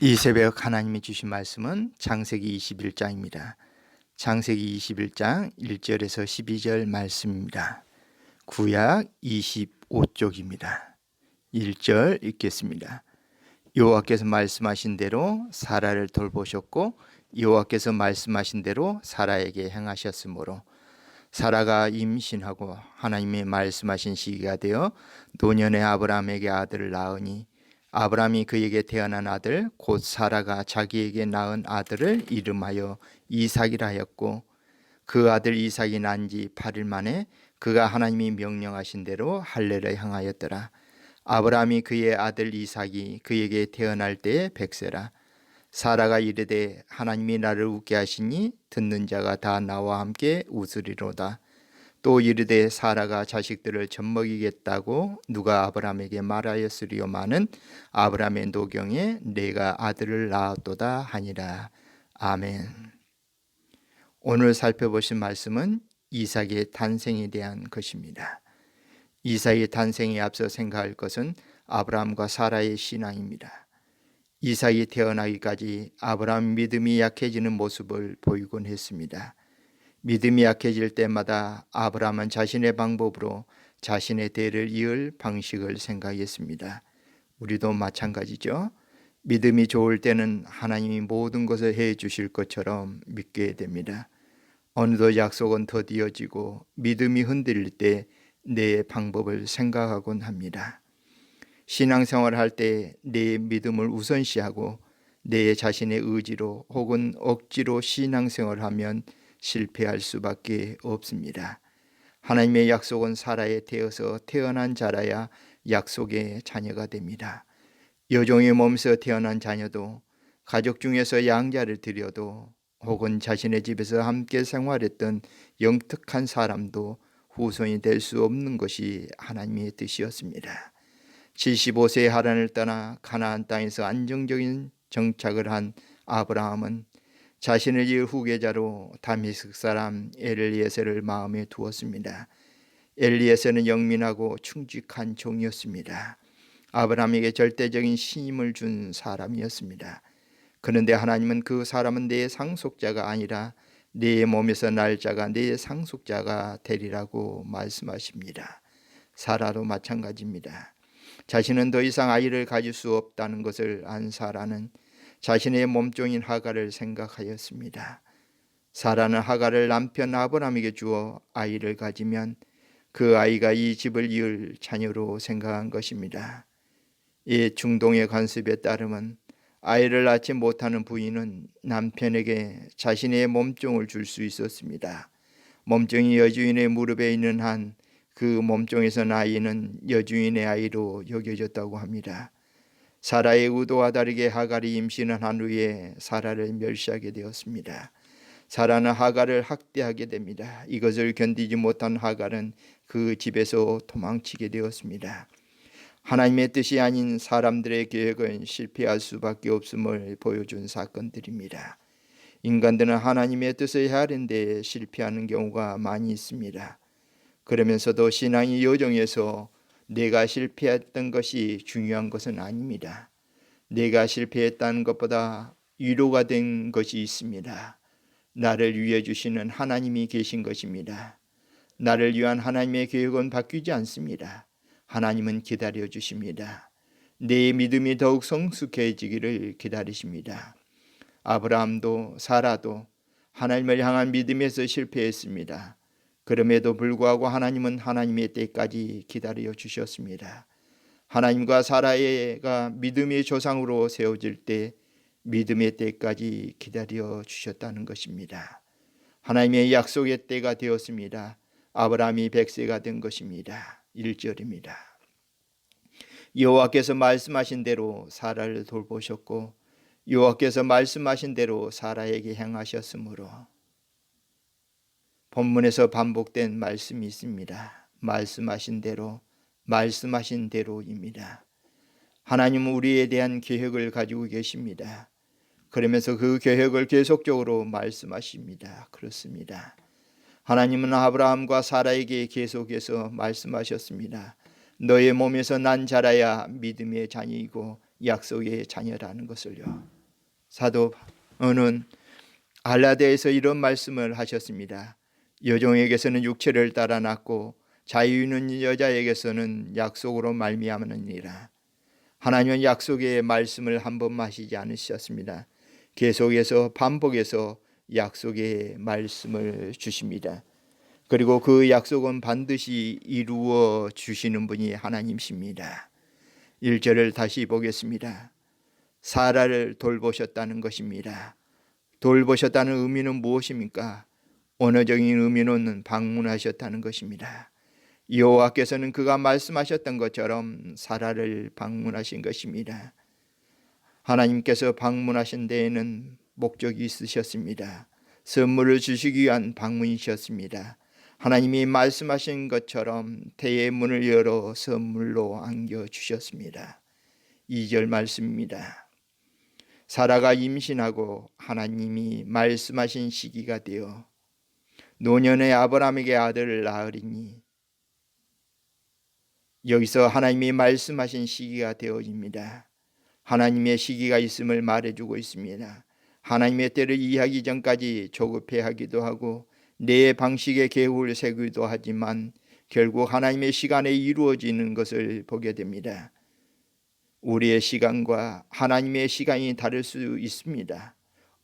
이 새벽 하나님이 주신 말씀은 창세기 21장입니다. 창세기 21장 1절에서 12절 말씀입니다. 구약 25쪽입니다. 1절 읽겠습니다. 여호와께서 말씀하신 대로 사라를 돌보셨고 여호와께서 말씀하신 대로 사라에게 행하셨으므로 사라가 임신하고 하나님이 말씀하신 시기가 되어 노년의 아브라함에게 아들을 낳으니 아브라함이 그에게 태어난 아들 곧 사라가 자기에게 낳은 아들을 이름하여 이삭이라 하였고 그 아들 이삭이 난 지 8일 만에 그가 하나님이 명령하신 대로 할례를 행하였더라. 아브라함이 그의 아들 이삭이 그에게 태어날 때에 100세라. 사라가 이르되 하나님이 나를 웃게 하시니 듣는 자가 다 나와 함께 웃으리로다. 또 이르되 사라가 자식들을 젖먹이겠다고 누가 아브라함에게 말하였으리요마는 아브라함의 노경에 내가 아들을 낳았도다 하니라. 아멘. 오늘 살펴보신 말씀은 이삭의 탄생에 대한 것입니다. 이삭의 탄생에 앞서 생각할 것은 아브라함과 사라의 신앙입니다. 이삭이 태어나기까지 아브라함 믿음이 약해지는 모습을 보이곤 했습니다. 믿음이 약해질 때마다 아브라함은 자신의 방법으로 자신의 대를 이을 방식을 생각했습니다. 우리도 마찬가지죠. 믿음이 좋을 때는 하나님이 모든 것을 해 주실 것처럼 믿게 됩니다. 어느덧 약속은 더디어지고 믿음이 흔들릴 때 내 방법을 생각하곤 합니다. 신앙생활을 할 때 내 믿음을 우선시하고 내 자신의 의지로 혹은 억지로 신앙생활을 하면 실패할 수밖에 없습니다. 하나님의 약속은 사라에 태어서 태어난 자라야 약속의 자녀가 됩니다. 여종의 몸에서 태어난 자녀도 가족 중에서 양자를 드려도 혹은 자신의 집에서 함께 생활했던 영특한 사람도 후손이 될 수 없는 것이 하나님의 뜻이었습니다. 75세에 하란을 떠나 가나안 땅에서 안정적인 정착을 한 아브라함은 자신을 이을 후계자로 다메섹 사람 엘리에셀을 마음에 두었습니다. 엘리에셀은 영민하고 충직한 종이었습니다. 아브라함에게 절대적인 신임을 준 사람이었습니다. 그런데 하나님은 그 사람은 내 상속자가 아니라 내 몸에서 날 자가 내 상속자가 되리라고 말씀하십니다. 사라도 마찬가지입니다. 자신은 더 이상 아이를 가질 수 없다는 것을 안 사라는 자신의 몸종인 하갈을 생각하였습니다. 사라는 하갈을 남편 아브라함에게 주어 아이를 가지면 그 아이가 이 집을 이을 자녀로 생각한 것입니다. 이 중동의 관습에 따르면 아이를 낳지 못하는 부인은 남편에게 자신의 몸종을 줄 수 있었습니다. 몸종이 여주인의 무릎에 있는 한 그 몸종에서 난 아이는 여주인의 아이로 여겨졌다고 합니다. 사라의 의도와 다르게 하갈이 임신을 한 후에 사라를 멸시하게 되었습니다. 사라는 하갈을 학대하게 됩니다. 이것을 견디지 못한 하갈은 그 집에서 도망치게 되었습니다. 하나님의 뜻이 아닌 사람들의 계획은 실패할 수밖에 없음을 보여준 사건들입니다. 인간들은 하나님의 뜻을 헤아린 데 실패하는 경우가 많이 있습니다. 그러면서도 신앙의 여정에서 내가 실패했던 것이 중요한 것은 아닙니다. 내가 실패했다는 것보다 위로가 된 것이 있습니다. 나를 위해 주시는 하나님이 계신 것입니다. 나를 위한 하나님의 계획은 바뀌지 않습니다. 하나님은 기다려 주십니다. 내 믿음이 더욱 성숙해지기를 기다리십니다. 아브라함도 사라도 하나님을 향한 믿음에서 실패했습니다. 그럼에도 불구하고 하나님은 하나님의 때까지 기다려 주셨습니다. 하나님과 사라가 믿음의 조상으로 세워질 때 믿음의 때까지 기다려 주셨다는 것입니다. 하나님의 약속의 때가 되었습니다. 아브라함이 100세가 된 것입니다. 1절입니다. 여호와께서 말씀하신 대로 사라를 돌보셨고 여호와께서 말씀하신 대로 사라에게 행하셨으므로 본문에서 반복된 말씀이 있습니다. 말씀하신 대로입니다. 하나님은 우리에 대한 계획을 가지고 계십니다. 그러면서 그 계획을 계속적으로 말씀하십니다. 그렇습니다. 하나님은 아브라함과 사라에게 계속해서 말씀하셨습니다. 너의 몸에서 난 자라야 믿음의 자녀이고 약속의 자녀라는 것을요. 사도 바울은 갈라디아에서 이런 말씀을 하셨습니다. 여종에게서는 육체를 따라 낳고 자유 있는 여자에게서는 약속으로 말미암으니라. 하나님은 약속의 말씀을 한 번만 하시지 않으셨습니다. 계속해서 반복해서 약속의 말씀을 주십니다. 그리고 그 약속은 반드시 이루어 주시는 분이 하나님이십니다. 1절을 다시 보겠습니다. 사라를 돌보셨다는 것입니다. 돌보셨다는 의미는 무엇입니까? 언어적인 의미는 방문하셨다는 것입니다. 여호와께서는 그가 말씀하셨던 것처럼 사라를 방문하신 것입니다. 하나님께서 방문하신 데에는 목적이 있으셨습니다. 선물을 주시기 위한 방문이셨습니다. 하나님이 말씀하신 것처럼 태의 문을 열어 선물로 안겨주셨습니다. 2절 말씀입니다. 사라가 임신하고 하나님이 말씀하신 시기가 되어 노년의 아브라함에게 아들을 낳으리니, 여기서 하나님이 말씀하신 시기가 되어집니다. 하나님의 시기가 있음을 말해주고 있습니다. 하나님의 때를 이해하기 전까지 조급해하기도 하고 내 방식의 계획을 세우기도 하지만 결국 하나님의 시간에 이루어지는 것을 보게 됩니다. 우리의 시간과 하나님의 시간이 다를 수 있습니다.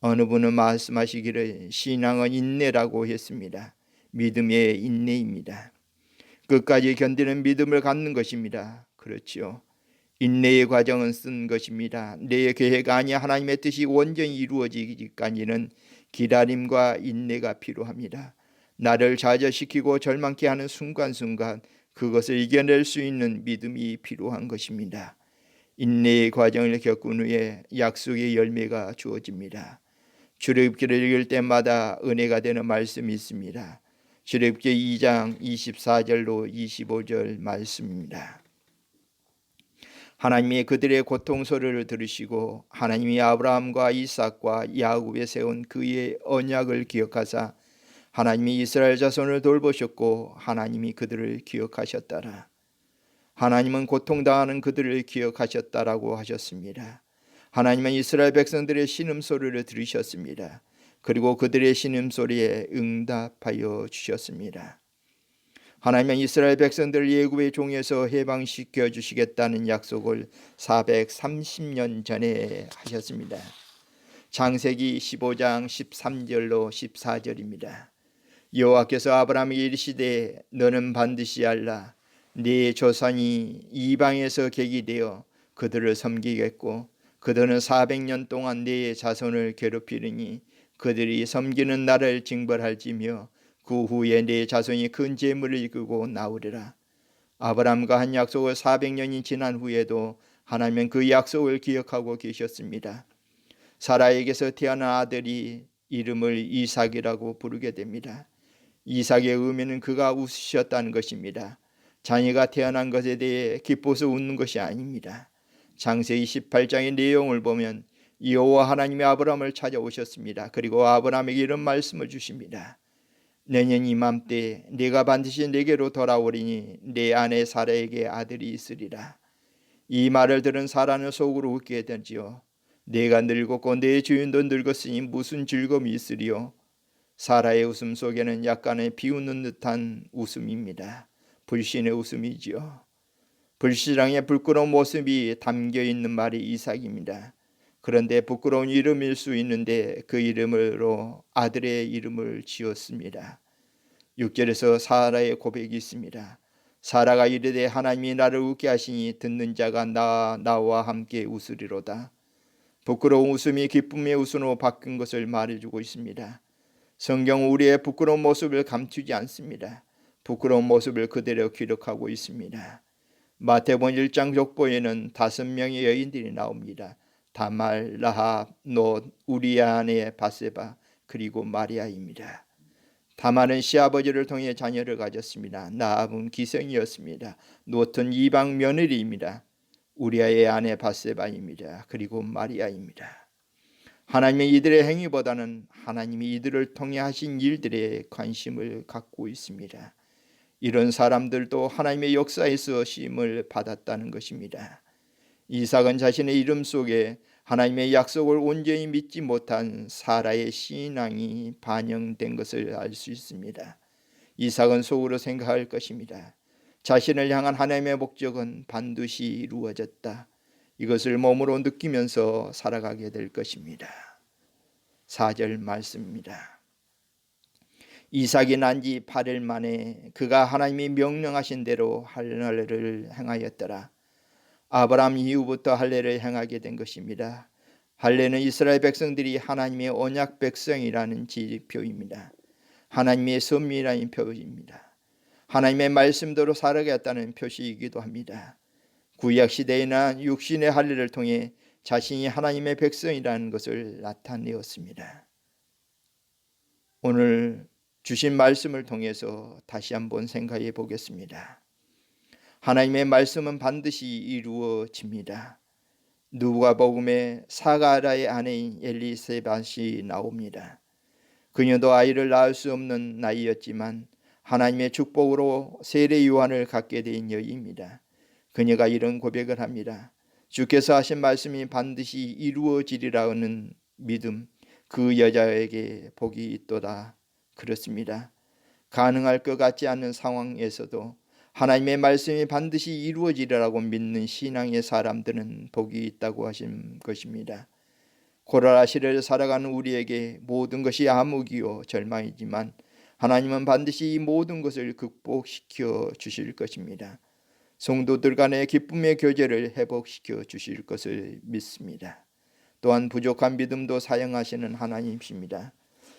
어느 분은 말씀하시기를 신앙은 인내라고 했습니다. 믿음의 인내입니다. 끝까지 견디는 믿음을 갖는 것입니다. 그렇지요. 인내의 과정은 쓴 것입니다. 내 계획 아니야 하나님의 뜻이 온전히 이루어지기까지는 기다림과 인내가 필요합니다. 나를 좌절시키고 절망케 하는 순간순간 그것을 이겨낼 수 있는 믿음이 필요한 것입니다. 인내의 과정을 겪은 후에 약속의 열매가 주어집니다. 출애굽기를 읽을 때마다 은혜가 되는 말씀이 있습니다. 출애굽기 2장 24절로 25절 말씀입니다. 하나님이 그들의 고통 소리를 들으시고 하나님이 아브라함과 이삭과 야곱에 세운 그의 언약을 기억하사 하나님이 이스라엘 자손을 돌보셨고 하나님이 그들을 기억하셨더라. 하나님은 고통당하는 그들을 기억하셨다라고 하셨습니다. 하나님은 이스라엘 백성들의 신음소리를 들으셨습니다. 그리고 그들의 신음소리에 응답하여 주셨습니다. 하나님은 이스라엘 백성들을 애굽의 종에서 해방시켜 주시겠다는 약속을 430년 전에 하셨습니다. 창세기 15장 13절로 14절입니다. 여호와께서 아브라함에게 이르시되 너는 반드시 알라. 네 조상이 이방에서 객이 되어 그들을 섬기겠고 그들은 400년 동안 네 자손을 괴롭히리니 그들이 섬기는 나를 징벌할지며 그 후에 네 자손이 큰 재물을 이끌고 나오리라. 아브라함과 한 약속을 400년이 지난 후에도 하나님은 그 약속을 기억하고 계셨습니다. 사라에게서 태어난 아들이 이름을 이삭이라고 부르게 됩니다. 이삭의 의미는 그가 웃으셨다는 것입니다. 자녀가 태어난 것에 대해 기뻐서 웃는 것이 아닙니다. 창세기 18장의 내용을 보면 여호와 하나님이 아브라함을 찾아오셨습니다. 그리고 아브라함에게 이런 말씀을 주십니다. 내년 이맘때 네가 반드시 내게로 돌아오리니 내 아내 사라에게 아들이 있으리라. 이 말을 들은 사라는 속으로 웃게 되지요. 내가 늙었고 내 주인도 늙었으니 무슨 즐거움이 있으리요. 사라의 웃음 속에는 약간의 비웃는 듯한 웃음입니다. 불신의 웃음이지요. 불신앙의 부끄러운 모습이 담겨있는 말이 이삭입니다. 그런데 부끄러운 이름일 수 있는데 그 이름으로 아들의 이름을 지었습니다. 6절에서 사라의 고백이 있습니다. 사라가 이르되 하나님이 나를 웃게 하시니 듣는 자가 나와 함께 웃으리로다. 부끄러운 웃음이 기쁨의 웃음으로 바뀐 것을 말해주고 있습니다. 성경은 우리의 부끄러운 모습을 감추지 않습니다. 부끄러운 모습을 그대로 기록하고 있습니다. 마태복음 1장 족보에는 5명의 여인들이 나옵니다. 다말, 라합, 롯, 우리의 아내 바세바, 그리고 마리아입니다. 다말은 시아버지를 통해 자녀를 가졌습니다. 라합은 기생이었습니다. 롯은 이방 며느리입니다. 우리아의 아내 바세바입니다. 그리고 마리아입니다. 하나님의 이들의 행위보다는 하나님이 이들을 통해 하신 일들에 관심을 갖고 있습니다. 이런 사람들도 하나님의 역사에서 쓰임을 받았다는 것입니다. 이삭은 자신의 이름 속에 하나님의 약속을 온전히 믿지 못한 사라의 신앙이 반영된 것을 알 수 있습니다. 이삭은 속으로 생각할 것입니다. 자신을 향한 하나님의 목적은 반드시 이루어졌다. 이것을 몸으로 느끼면서 살아가게 될 것입니다. 4절 말씀입니다. 이삭이 난 지 8일 만에 그가 하나님이 명령하신 대로 할례를 행하였더라. 아브라함 이후부터 할례를 행하게 된 것입니다. 할례는 이스라엘 백성들이 하나님의 언약 백성이라는 지표입니다. 하나님의 섭리라는 표시입니다. 하나님의 말씀대로 살아가겠다는 표시이기도 합니다. 구약 시대에는 육신의 할례를 통해 자신이 하나님의 백성이라는 것을 나타내었습니다. 오늘 주신 말씀을 통해서 다시 한번 생각해 보겠습니다. 하나님의 말씀은 반드시 이루어집니다. 누가복음에 사가랴의 아내인 엘리세밧이 나옵니다. 그녀도 아이를 낳을 수 없는 나이였지만 하나님의 축복으로 세례 요한을 갖게 된 여인입니다. 그녀가 이런 고백을 합니다. 주께서 하신 말씀이 반드시 이루어지리라는 믿음, 그 여자에게 복이 있도다. 그렇습니다. 가능할 것 같지 않은 상황에서도 하나님의 말씀이 반드시 이루어지리라고 믿는 신앙의 사람들은 복이 있다고 하신 것입니다. 고라라 시대를 살아가는 우리에게 모든 것이 암흑이요 절망이지만 하나님은 반드시 이 모든 것을 극복시켜 주실 것입니다. 성도들 간의 기쁨의 교제를 회복시켜 주실 것을 믿습니다. 또한 부족한 믿음도 사용하시는 하나님이십니다.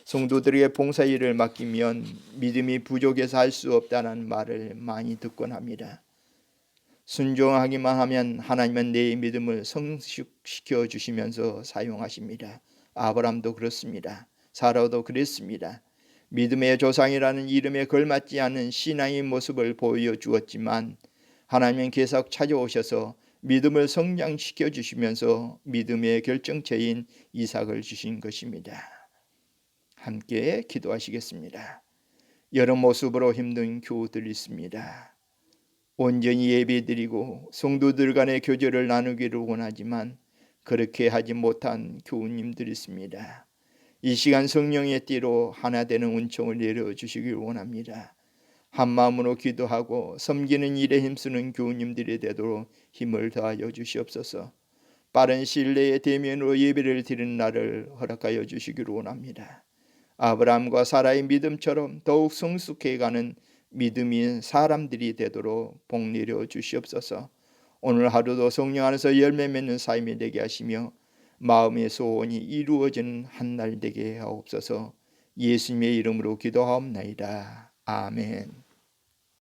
성도들에게 봉사일을 맡기면 믿음이 부족해서 할 수 없다는 말을 많이 듣곤 합니다. 순종하기만 하면 하나님은 내 믿음을 성숙시켜 주시면서 사용하십니다. 아브라함도 그렇습니다. 사라도 그랬습니다. 믿음의 조상이라는 이름에 걸맞지 않은 신앙의 모습을 보여주었지만 하나님은 계속 찾아오셔서 믿음을 성장시켜 주시면서 믿음의 결정체인 이삭을 주신 것입니다. 함께 기도하시겠습니다. 여러 모습으로 힘든 교우들이 있습니다. 온전히 예배드리고 성도들 간의 교제를 나누기를 원하지만 그렇게 하지 못한 교우님들이 있습니다. 이 시간 성령의 띠로 하나 되는 은총을 내려주시길 원합니다. 한 마음으로 기도하고 섬기는 일에 힘쓰는 교우님들이 되도록 힘을 더하여 주시옵소서. 빠른 시일 내에 대면으로 예배를 드리는 날을 허락하여 주시기를 원합니다. 아브라함과 사라의 믿음처럼 더욱 성숙해가는 믿음인 사람들이 되도록 복 내려 주시옵소서. 오늘 하루도 성령 안에서 열매 맺는 삶이 되게 하시며 마음의 소원이 이루어지는 한 날 되게 하옵소서. 예수님의 이름으로 기도하옵나이다. 아멘.